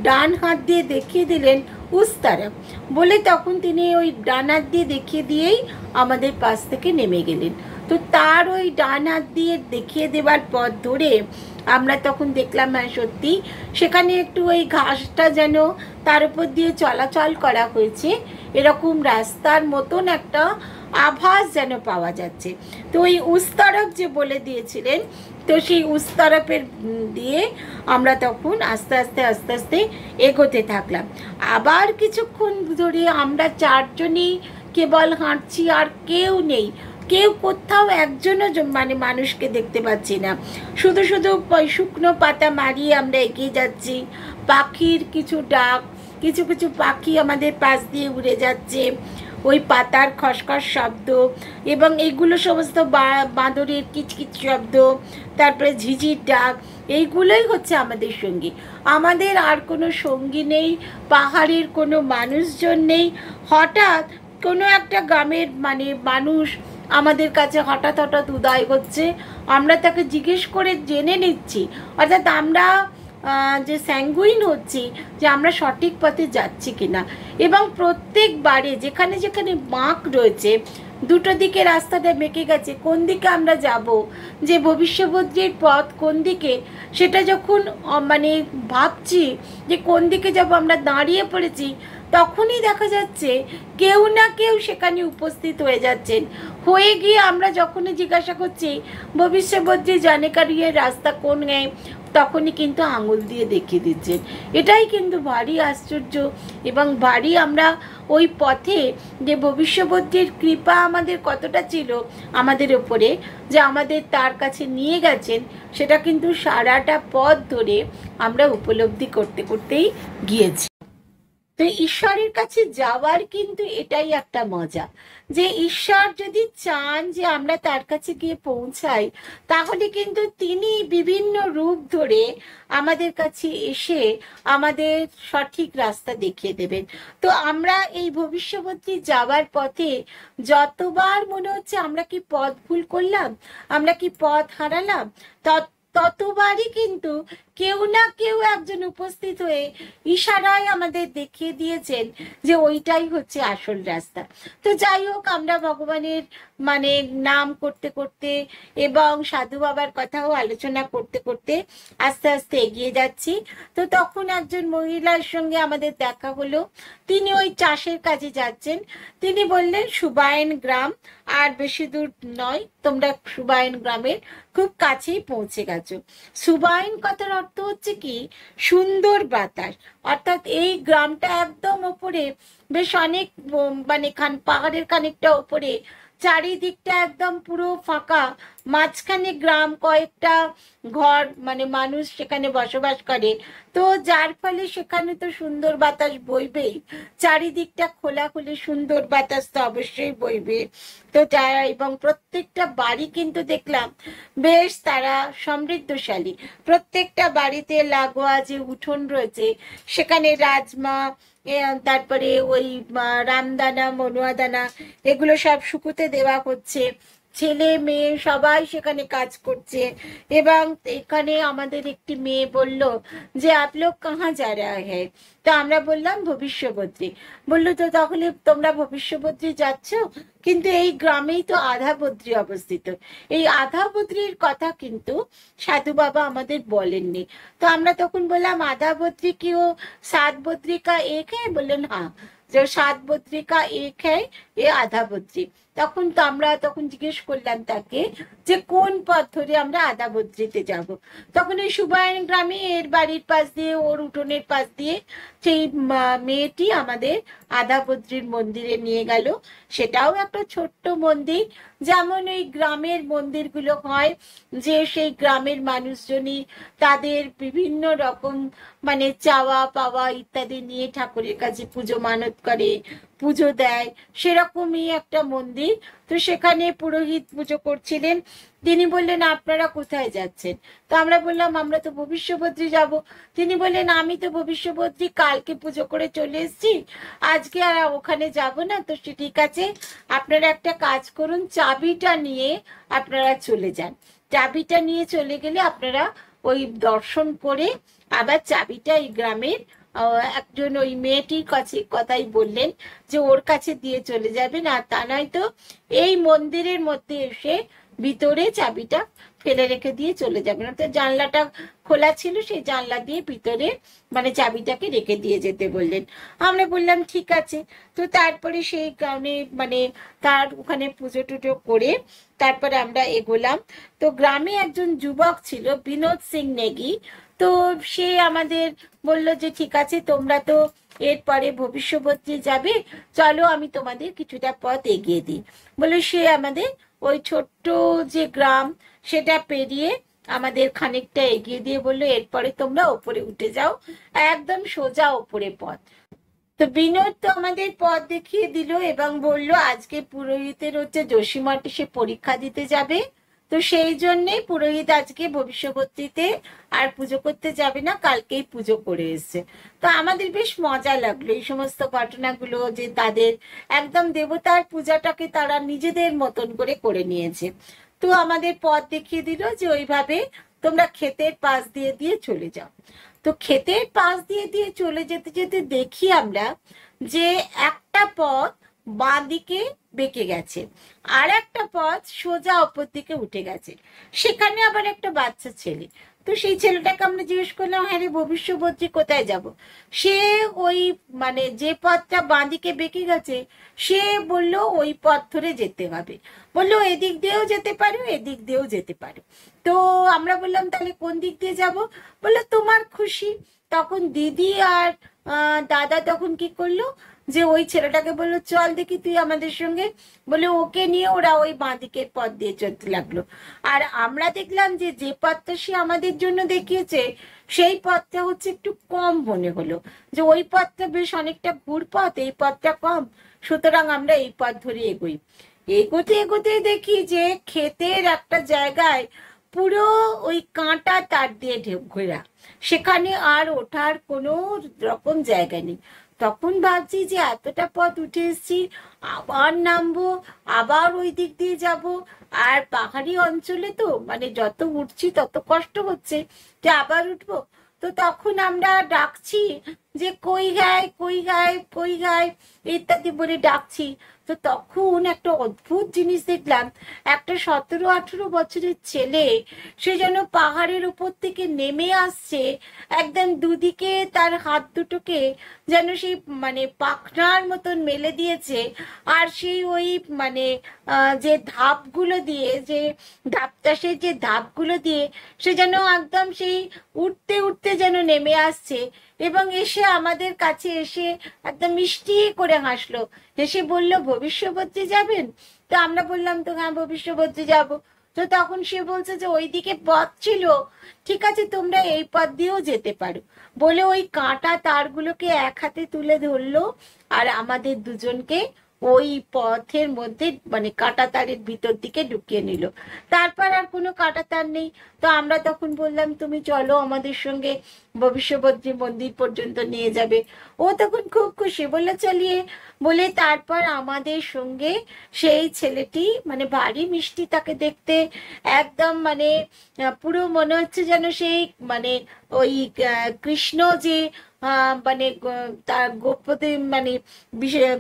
ডান হাত দিয়ে দেখিয়ে দিলেন উস্তারা বলে, তখন তিনি ওই ডান হাত দিয়ে দেখিয়ে দিয়েই আমাদের পাশ থেকে নেমে গেলেন। তো তার ওই ডান হাত দিয়ে দেখিয়ে দেবার পথ ধরে আমরা তখন দেখলাম হ্যাঁ সত্যি সেখানে একটু ওই ঘাসটা যেন তার উপর দিয়ে চলাচল করা হয়েছে, এরকম রাস্তার মতন একটা আভাস যেন পাওয়া যাচ্ছে। তো ওই উস্তরফ যে বলে দিয়েছিলেন, তো সেই উস্তরফের দিয়ে আমরা তখন আস্তে আস্তে আস্তে আস্তে এগোতে থাকলাম। আবার কিছুক্ষণ ধরে আমরা চারজনই কেবল হাঁটছি, আর কেউ নেই, কেউ কোথাও একজনও মানে মানুষকে দেখতে পাচ্ছি না। শুধু শুধু শুকনো পাতা মারিয়ে আমরা এগিয়ে যাচ্ছি, পাখির কিছু ডাক, কিছু কিছু পাখি আমাদের পাশ দিয়ে উড়ে যাচ্ছে, ওই পাতার খসখস শব্দ, এবং এইগুলো সমস্ত বাঁদরের কিচকিচ শব্দ, তারপরে ঝিঝির ডাক, এইগুলোই হচ্ছে আমাদের সঙ্গী। আমাদের আর কোনো সঙ্গী নেই, পাহাড়ের কোনো মানুষজন নেই। হঠাৎ কোনো একটা গ্রামের মানে মানুষ আমাদের কাছে হঠাৎ হঠাৎ উদয় হচ্ছে, আমরা তাকে জিজ্ঞেস করে জেনে নিচ্ছি, অর্থাৎ আমরা যে স্যাঙ্গুইন হচ্ছি যে আমরা সঠিক পথে যাচ্ছি কিনা। এবং প্রত্যেকবারে যেখানে যেখানে বাঁক রয়েছে, দুটো দিকে রাস্তাটা বেঁকে গেছে, কোন দিকে আমরা যাব, যে ভবিষ্যবদ্রীর পথ কোন দিকে, সেটা যখন মানে ভাবছি যে কোন দিকে যাব, আমরা দাঁড়িয়ে পড়েছি, তখনই দেখা যাচ্ছে কেউ না কেউ সেখানে উপস্থিত হয়ে যাচ্ছেন। হয়ে গিয়ে আমরা যখনই জিজ্ঞাসা করছি ভবিষ্যবদ্রী জানে কারিয়ে রাস্তা কোন নেই, তখনই কিন্তু আঙুল দিয়ে দেখিয়ে দিচ্ছেন। এটাই কিন্তু ভারী আশ্চর্য এবং ভারী আমরা ওই পথে যে ভবিষ্যবদ্রীর কৃপা আমাদের কতটা ছিল আমাদের উপরে, যে আমাদের তার কাছে নিয়ে গেছেন, সেটা কিন্তু সারাটা পথ ধরে আমরা উপলব্ধি করতে করতেই গিয়েছি। তো ঈশ্বরের কাছে যাওয়ার কিন্তু এটাই একটা মজা, যে ঈশ্বর যদি চান যে আমরা তার কাছে গিয়ে পৌঁছাই, তাহলে কিন্তু তিনি বিভিন্ন রূপ ধরে আমাদের কাছে এসে আমাদের সঠিক রাস্তা দেখিয়ে দেবেন। তো আমরা এই ভবিষ্যবতী যাওয়ার পথে যতবার মনে হচ্ছে আমরা কি পথ ভুল করলাম, আমরা কি পথ হারালাম, ততবারই কিন্তু কেউ না কেউ একজন উপস্থিত হয়ে ইশারায় আমাদের দেখিয়ে দিয়েছেন যে ওইটাই হচ্ছে আসল রাস্তা। তো যাই হোক, আমরা ভগবানের মানে নাম করতে করতে এবং সাধু বাবার কথাও আলোচনা করতে করতে আস্তে আস্তে এগিয়ে যাচ্ছি। তো তখন একজন মহিলার সঙ্গে আমাদের দেখা হলো, তিনি ওই চাষের কাজে যাচ্ছেন। তিনি বললেন সুবায়ন গ্রাম, আর বেশি দূর নয়, তোমরা সুবায়ন গ্রামের খুব কাছেই পৌঁছে গেছো। সুবায়ন কথার অর্থ হচ্ছে কি সুন্দর বাতাস, অর্থাৎ এই গ্রামটা একদম ওপরে, বেশ অনেক মানে পাহাড়ের খানিকটা ওপরে, চারিদিকটা একদম পুরো ফাঁকা, মাঝখানে গ্রাম, কয়েকটা ঘর, মানে মানুষ সেখানে বসবাস করে। তো যার ফলে সেখানে তো সুন্দর বাতাস বইবেই, চারিদিকটা খোলাখুলি, সুন্দর বাতাস তো অবশ্যই বইবে। তো যারা, এবং প্রত্যেকটা বাড়ি কিন্তু দেখলাম বেশ তারা সমৃদ্ধশালী। প্রত্যেকটা বাড়িতে লাগোয়া যে উঠোন রয়েছে সেখানে রাজমা, তারপরে ওই রামদানা, মনুয়া দানা, এগুলো সব শুকুতে দেওয়া হচ্ছে। ছেলে মেয়ে সবাই সেখানে কাজ করছে। এবং এখানে আমাদের একটি মেয়ে বলল যে আপ লোগ কাহা যা রা হ্যায়। তো আমরা বললাম ভবিষ্যবদ্রী। বললো তো তাহলে তোমরা ভবিষ্যবদ্রী যাচ্ছ, কিন্তু এই গ্রামেই তো আধা বদ্রী অবস্থিত। এই আধা বদ্রীর কথা কিন্তু সাধু বাবা আমাদের বলেননি। তো আমরা তখন বললাম আধা বদ্রী কি ও 7 বদ্রী কা এক হ্যায়? বললেন হ্যাঁ, যে 7 বদ্রী কা এক হ্যায়, এ আধা বদ্রী। তখন তো আমরা তখন জিজ্ঞেস করলাম তাকে যে কোন পথ ধরে আমরা আধা বদ্রীতে যাব। তখন এই সুবায়ন গ্রামে এর বাড়ির পাশ দিয়ে, ওর উঠোনের পাশ দিয়ে সেই মেয়েটি আমাদের আধা বদ্রীর মন্দিরে নিয়ে গেল। সেটাও একটা ছোট্ট মন্দির, যেমন ওই গ্রামের মন্দিরগুলো হয়, যে সেই গ্রামের মানুষজনই তাদের বিভিন্ন রকম মানে চাওয়া পাওয়া ইত্যাদি নিয়ে ঠাকুরের কাছে পুজো মানত করে, পুজো দেয়, সেরকমই একটা মন্দির। তো সেখানে পুরোহিত পুজো করছিলেন। তিনি বললেন আপনারা কোথায় যাচ্ছেন? তো আমরা বললাম আমরা তো ভবিষ্যবদ্রী যাব। তিনি বললেন আমি তো ভবিষ্যবদ্রী কালকে পুজো করে চলে এসেছি, আজকে আর ওখানে যাব না। তো সে ঠিক আছে, আপনারা একটা কাজ করুন, চাবিটা নিয়ে আপনারা চলে যান। চাবিটা নিয়ে চলে গেলে আপনারা ওই দর্শন করে আবার চাবিটা এই গ্রামের একজন ওই মেয়েটির কাছে কথাই বললেন যে ওর কাছে দিয়ে চলে যাবেন, আর তা নয় তো এই মন্দিরের মধ্যে এসে ভিতরে চাবিটা ফেলে রেখে দিয়ে চলে যাবেন। অর্থাৎ জানলাটা খোলা ছিল, সেই জানলা দিয়ে ভিতরে মানে চাবিটাকে রেখে দিয়ে যেতে বললেন। আমরা বললাম ঠিক আছে। তো তারপরে সেই গ্রামে মানে তার ওখানে পুজো টুজো করে তারপরে আমরা এগোলাম। তো গ্রামে একজন যুবক ছিল, বিনোদ সিং নেগি। তো সে আমাদের বলল যে ঠিক আছে, তোমরা তো এরপরে ভবিষ্যবদ্রী যাবে, চলো আমি তোমাদের কিছুটা পথ এগিয়ে দিই। বলে সে আমাদের ওই ছোট্ট যে গ্রাম সেটা পেরিয়ে আমাদের খানিকটা এগিয়ে দিয়ে বললো এরপরে তোমরা ওপরে উঠে যাও, একদম সোজা ওপরে পথ। তো বিনোদ তো আমাদের পথ দেখিয়ে দিল এবং বলল আজকে পুরোহিতের হচ্ছে যোশীমঠে সে পরীক্ষা দিতে যাবে। তো সেই জন্যেই পুরোহিত আজকে ভবিষ্যবর্তীতে আর পুজো করতে যাবে না, কালকেই পুজো করে এসছে। তো আমাদের বেশ মজা লাগলো এই সমস্ত ঘটনাগুলো, যে তাদের একদম দেবতার পূজাটাকে তারা নিজেদের মতন করে করে নিয়েছে। তো আমাদের পথ দেখিয়ে দিল যে ওইভাবে তোমরা ক্ষেতের পাশ দিয়ে দিয়ে চলে যাও। তো ক্ষেতের পাশ দিয়ে দিয়ে চলে যেতে যেতে দেখি আমরা যে একটা পথ বাঁ দিকে বেঁকে গেছে, আর একটা পথ সোজা অপর দিকে উঠে গেছে। সেখানে আবার একটা বাচ্চা ছেলে। তো সেই ছেলেটাকে আমরা জিজ্ঞেস করলাম হ্যাঁ রে ভবিষ্যবদ্রী কোথায় যাব? সে ওই মানে যে পথটা বাঁ দিকে বেঁকে গেছে সে বলল ওই পথ ধরে যেতে হবে। বললো এদিক দিয়েও যেতে পারো, এদিক দিয়েও যেতে পারো। তো আমরা বললাম তাহলে কোন দিক দিয়ে যাব? বললো তোমার খুশি। তখন দিদি আর দাদা তখন কি করলো যে ওই ছেলেটাকে বললো চল দেখি তুই আমাদের সঙ্গে। বলে ওকে নিয়ে ওরা ওই বাঁ দিকের পথ দিয়ে চলতে লাগলো। আর আমরা দেখলাম যে যে পথটা সে আমাদের জন্য দেখিয়েছে সেই পথটা হচ্ছে একটু কম মনে হলো, যে ওই পথটা বেশ অনেকটা ঘুর পথ, এই পথটা কম, সুতরাং আমরা এই পথ ধরে এগোই। এগোতে এগোতে দেখি যে ক্ষেতের একটা জায়গায় পুরো ওই কাঁটা তার দিয়ে ঘেরা, সেখানে আর ওঠার কোনো রকম জায়গা নেই। তখন ভাবছি যে এতটা পথ উঠে এসেছি, আবার নামবো, আবার ওই দিক দিয়ে যাব। আর পাহাড়ি অঞ্চলে তো মানে যত উঠছি তত কষ্ট হচ্ছে, যে আবার উঠবো। তো তখন আমরা ডাকছি যে কই গায়, কই গায়, কই গায় ইত্যাদি বলে ডাকছি। তো তখন একটা অদ্ভুত জিনিস দেখলাম, একটা 17-18 বছরের ছেলে, সে যেন পাহাড়ের উপর থেকে নেমে আসছে, একদম দুদিকে তার হাত দুটোকে যেন সেই মানে পাখনার মতন মেলে দিয়েছে। আর সেই ওই মানে যে ধাপগুলো দিয়ে, যে ধাপ চাষের যে ধাপগুলো দিয়ে সে যেন একদম সেই উঠতে উঠতে যেন নেমে আসছে, এবং এসে আমাদের কাছে এসে একদম মিষ্টি করে হাসলো, হেসে বলল, ভবিষ্যবদ্রী যাবেন? তো আমরা বললাম, তো হ্যাঁ ভবিষ্যবদ্রী যাব। তো তখন সে বলছে যে ওইদিকে পথ ছিল, ঠিক আছে তোমরা এই পথ দিয়েও যেতে পারো, বলে ওই কাঁটা তারগুলোকে এক হাতে তুলে ধরলো, আর আমাদের দুজনকে ওই পথের মধ্যে মানে কাঁটা তারের ভিতর দিকে ঢুকিয়ে নিল। তারপর আর কোনো কাঁটা তার নেই। তো আমরা তখন বললাম, তুমি চলো আমাদের সঙ্গে, ভবিষ্যবদ্রী মন্দির পর্যন্ত নিয়ে যাবে। ও তখন খুব খুশি, বললো চলিয়ে। বলে তারপর আমাদের সঙ্গে সেই ছেলেটি, মানে ভারী মিষ্টি তাকে দেখতে, একদম মানে পুরো মনে হচ্ছে যেন সেই মানে ওই কৃষ্ণ যে মানে তার গোপতে মানে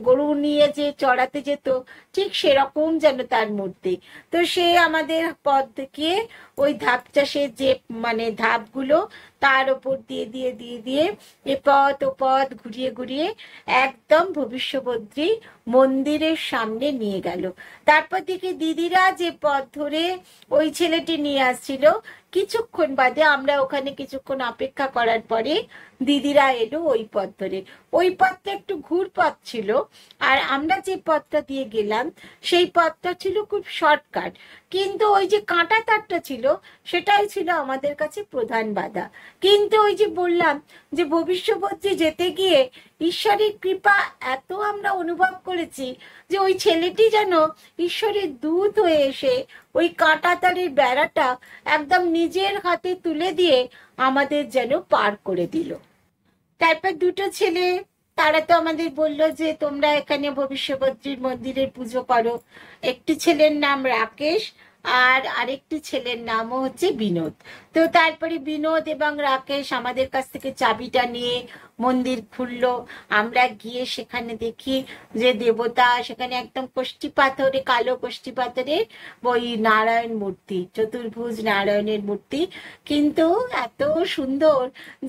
গরু নিয়ে যে চড়াতে যেত, ঠিক সেরকম যেন তার মূর্তি। তো সে আমাদের পথ দেখিয়ে ওই ধাপ চাষের যে মানে ধাপগুলো, তার ওপর দিয়ে দিয়ে দিয়ে দিয়ে এ পথ ও পথ ঘুরিয়ে ঘুরিয়ে একদম ভবিষ্যবদ্রী মন্দিরের সামনে নিয়ে গেল। তারপর থেকে দিদিরা যে পথ ধরে ওই ছেলেটি নিয়ে আসছিল, কিছুক্ষণ বাদে আমরা ওখানে কিছুক্ষণ অপেক্ষা করার পরে দিদিরা এলো ওই পথ ধরে। ওই পথটা একটু ঘুরপথ ছিল, আর আমরা যে পথটা দিয়ে গেলাম সেই পথটা ছিল খুব শর্টকাট, কিন্তু ওই যে কাঁটা তারটা ছিল সেটাই ছিল আমাদের কাছে প্রধান বাধা। কিন্তু ওই যে বললাম যে ভবিষ্যবদ্রী যেতে গিয়ে ঈশ্বরের কৃপা এত আমরা অনুভব করেছি, যে ওই ছেলেটি যেন ঈশ্বরের দূত হয়ে এসে ওই কাঁটা তারের বেড়াটা একদম নিজের হাতে তুলে দিয়ে আমাদের যেন পার করে দিল। তারপর দুটো ছেলে, তারা তো আমাদের বলল যে তোমরা এখানে ভবিষ্যবদ্রীর মন্দিরের পুজো করো। একটি ছেলের নাম রাকেশ, আর আরেকটি ছেলের নামও হচ্ছে বিনোদ। তো তারপরে বিনোদ এবং রাকেশ আমাদের কাছ থেকে চাবিটা নিয়ে মন্দির খুললো। আমরা গিয়ে সেখানে দেখি যে দেবতা, সেখানে একদম কষ্টি পাথরে, কালো কষ্টি পাথরের ওই নারায়ণ মূর্তি, চতুর্ভুজ নারায়ণের মূর্তি, কিন্তু এত সুন্দর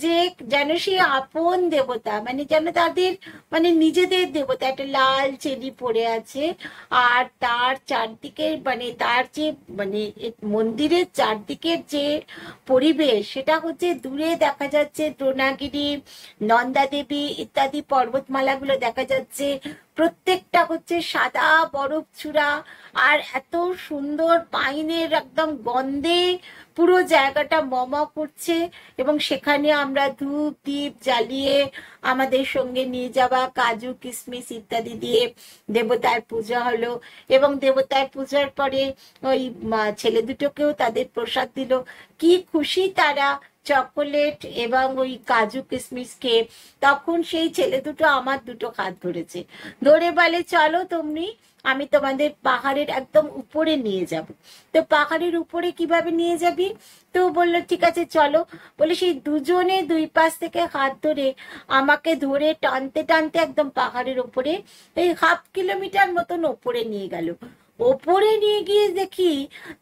যে যেন সে আপন দেবতা, মানে যেন তাদের মানে নিজেদের দেবতা। একটা লাল চেলি পড়ে আছে, আর তার চারদিকে মানে তার যে মানে মন্দিরের চারদিকের যে পরিবেশ, সেটা হচ্ছে দূরে দেখা যাচ্ছে দ্রোণাগিরি, নন্দা দেবী ইত্যাদি পর্বতমালাগুলো দেখা যাচ্ছে, প্রত্যেকটা হচ্ছে সাদা বরফ চূড়া, আর এত সুন্দর পাইনের একদম গন্ধে পুরো জায়গাটা মম করছে। এবং সেখানে আমরা ধূপ দীপ জ্বালিয়ে আমাদের সঙ্গে নিয়ে যাওয়া কাজু কিশমিশ ইত্যাদি দিয়ে দেবতার পূজা হলো। এবং দেবতার পূজার পরে ওই ছেলে দুটোকেও তাদের প্রসাদ দিল। কি খুশি তারা চকোলেট এবং ওই কাজু কিশমিশ খেয়ে। তখন সেই ছেলে দুটো আমার দুটো হাত ধরেছে, ধরে বলে চলো তুমি, আমি তোমাদের পাহাড়ের একদম উপরে নিয়ে যাব। তো পাহাড়ের উপরে কিভাবে নিয়ে যাবি? তো বললো ঠিক আছে চলো। বলে সেই দুজনে দুই পাশ থেকে হাত ধরে আমাকে ধরে টানতে টানতে একদম পাহাড়ের উপরে, এই 1/2 কিলোমিটার মতন ওপরে নিয়ে গেল। ওপরে নিয়ে গিয়ে দেখি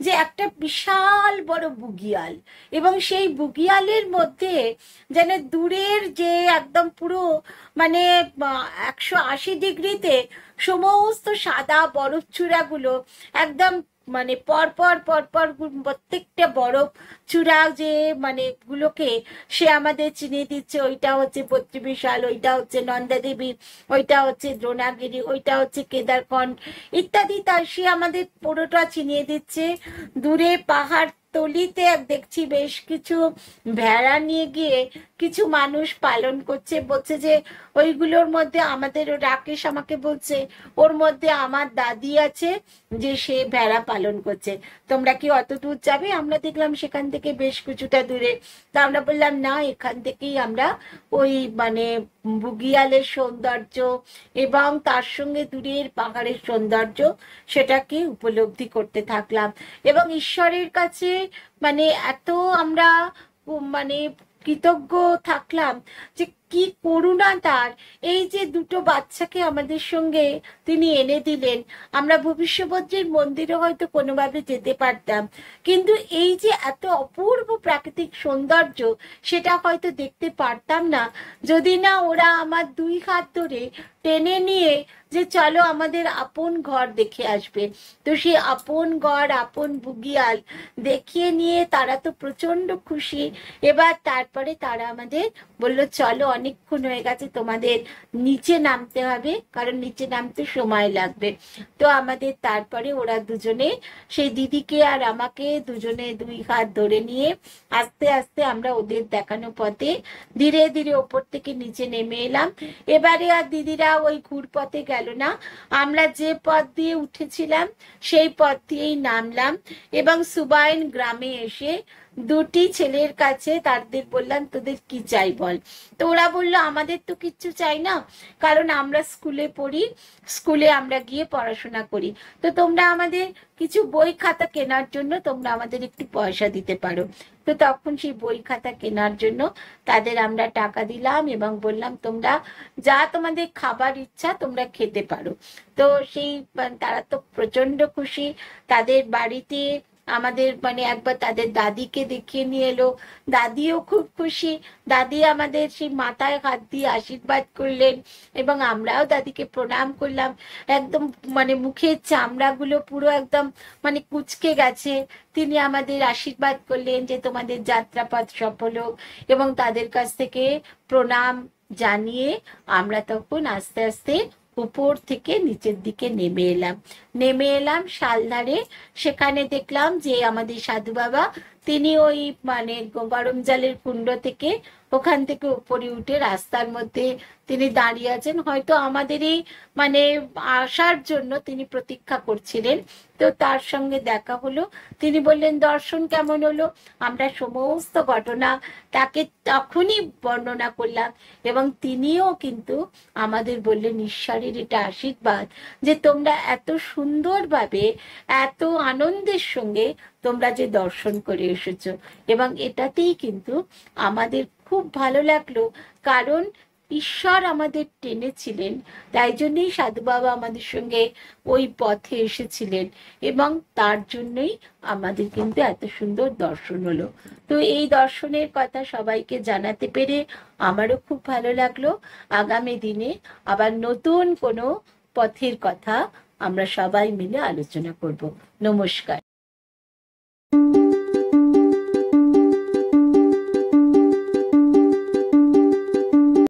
যে একটা বিশাল বড় বুগিয়াল, এবং সেই বুগিয়ালের মধ্যে যেন দূরের যে একদম পুরো মানে 180 ডিগ্রিতে সমস্ত সাদা বরফ চূড়াগুলো একদম মানে পরপর পরপর প্রত্যেকটা বরফ চূড়া যে মানে গুলোকে সে আমাদের চিনিয়ে দিচ্ছে, ওইটা হচ্ছে বদ্রীবিশাল, ওইটা হচ্ছে নন্দা দেবী, ওইটা হচ্ছে দ্রোণাগিরি, ওইটা হচ্ছে কেদারখণ্ড ইত্যাদি। তার সে আমাদের পুরোটা চিনিয়ে দিচ্ছে। দূরে পাহাড় তলিতে দেখছি বেশ কিছু ভেড়া নিয়ে গিয়ে কিছু মানুষ পালন করছে, বলছে যে ওইগুলোর মধ্যে আমাদের রাকেশ আমাকে বলছে ওর মধ্যে আমার দাদি আছে যে সে ভেড়া পালন করছে, তোমরা কি অত দূর যাবে? আমরা দেখলাম সেখান থেকে বেশ কিছুটা দূরে। তা আমরা বললাম না, এখান থেকেই আমরা ওই মানে বুগিয়ালের সৌন্দর্য এবং তার সঙ্গে দূরের পাহাড়ের সৌন্দর্য সেটাকে উপলব্ধি করতে থাকলাম। এবং ঈশ্বরের কাছে মানে এত আমরা মানে কৃতজ্ঞ থাকলাম যে কি করুণা তার, এই যে দুটো বাচ্চাকে আমাদের সঙ্গে তিনি এনে দিলেন। আমরা ভবিষ্যবজ্রের মন্দিরে হয়তো কোনোভাবে যেতে পারতাম, কিন্তু এই যে এত অপূর্ব প্রাকৃতিক সৌন্দর্য সেটা হয়তো দেখতে পারতাম না যদি না ওরা আমার 2 হাত ধরে টেনে নিয়ে যে চলো আমাদের আপন ঘর দেখে আসবে। তো সেই আপন ঘর, আপন বুগিয়াল দেখিয়ে নিয়ে তারা তো প্রচন্ড খুশি। এবার তারপরে তারা আমাদের বলল চলো অনেকক্ষণ হয়ে গেছে, তোমাদের নিচে নামতে হবে, কারণ নিচে নামতে সময় লাগবে। তো আমাদের তারপরে ওরা দুজনে, সেই দিদিকে আর আমাকে দুজনে 2 হাত ধরে নিয়ে আস্তে আস্তে আমরা ওদের দেখানো পথে ধীরে ধীরে ওপর থেকে নিচে নেমে এলাম। এবারে আর দিদিরা ওই ঘুরপথে গেল না, আমরা যে পথ দিয়ে উঠেছিলাম সেই পথ দিয়েই নামলাম। এবং সুবাইন গ্রামে এসে 2টি ছেলের কাছে তাদের বললাম তোদের কি চাই বল। তো ওরা বললো আমাদের তো কিচ্ছু চাই না, কারণ আমরা স্কুলে পড়ি, স্কুলে আমরা গিয়ে পড়াশোনা করি, তো তোমরা আমাদের কিছু বই খাতা কেনার জন্য তোমরা আমাদের একটু পয়সা দিতে পারো। তো তখন সেই বই খাতা কেনার জন্য তাদের আমরা টাকা দিলাম এবং বললাম তোমরা যা তোমাদের খাবার ইচ্ছা তোমরা খেতে পারো। তো সেই তারা তো প্রচন্ড খুশি। তাদের বাড়িতে আমাদের মানে একবার তাদের দাদিকে দেখিয়ে নিয়ে এলো, দাদিও খুব খুশি। দাদি আমাদের সেই মাথায় হাত দিয়ে আশীর্বাদ করলেন এবং আমরাও দাদিকে প্রণাম করলাম। একদম মানে মুখের চামড়াগুলো পুরো একদম মানে কুঁচকে গেছে। তিনি আমাদের আশীর্বাদ করলেন যে তোমাদের যাত্রাপথ সফল হোক, এবং তাদের কাছ থেকে প্রণাম জানিয়ে আমরা তখন আস্তে আস্তে উপর থেকে নিচের দিকে নেমে এলাম শালধারে। সেখানে দেখলাম যে আমাদের সাধু বাবা তিনি ওই মানে গরম জলের কুণ্ড থেকে ওখান থেকে উপরে উঠে রাস্তার মধ্যে তিনি দাঁড়িয়ে আছেন, হয়তো আমাদেরই মানে আসার জন্য তিনি প্রতীক্ষা করছিলেন। তো তার সঙ্গে দেখা হলো, তিনি বললেন দর্শন কেমন হলো। আমরা সমস্ত ঘটনা তাকে তখনই বর্ণনা করলাম এবং তিনিও কিন্তু আমাদের বললেন ঈশ্বরের এটা আশীর্বাদ যে তোমরা এত সুন্দরভাবে এত আনন্দের সঙ্গে তোমরা যে দর্শন করে এসেছো, এবং এটাতেই কিন্তু আমাদের খুব ভালো লাগলো, কারণ ঈশ্বর আমাদের টেনেছিলেন, তাই জন্যই সাধু বাবা আমাদের সঙ্গে ওই পথে এসেছিলেন এবং তার জন্যই আমাদের কিন্তু এত সুন্দর দর্শন হলো। তো এই দর্শনের কথা সবাইকে জানাতে পেরে আমারও খুব ভালো লাগলো। আগামী দিনে আবার নতুন কোনো পথের কথা আমরা সবাই মিলে আলোচনা করব। নমস্কার।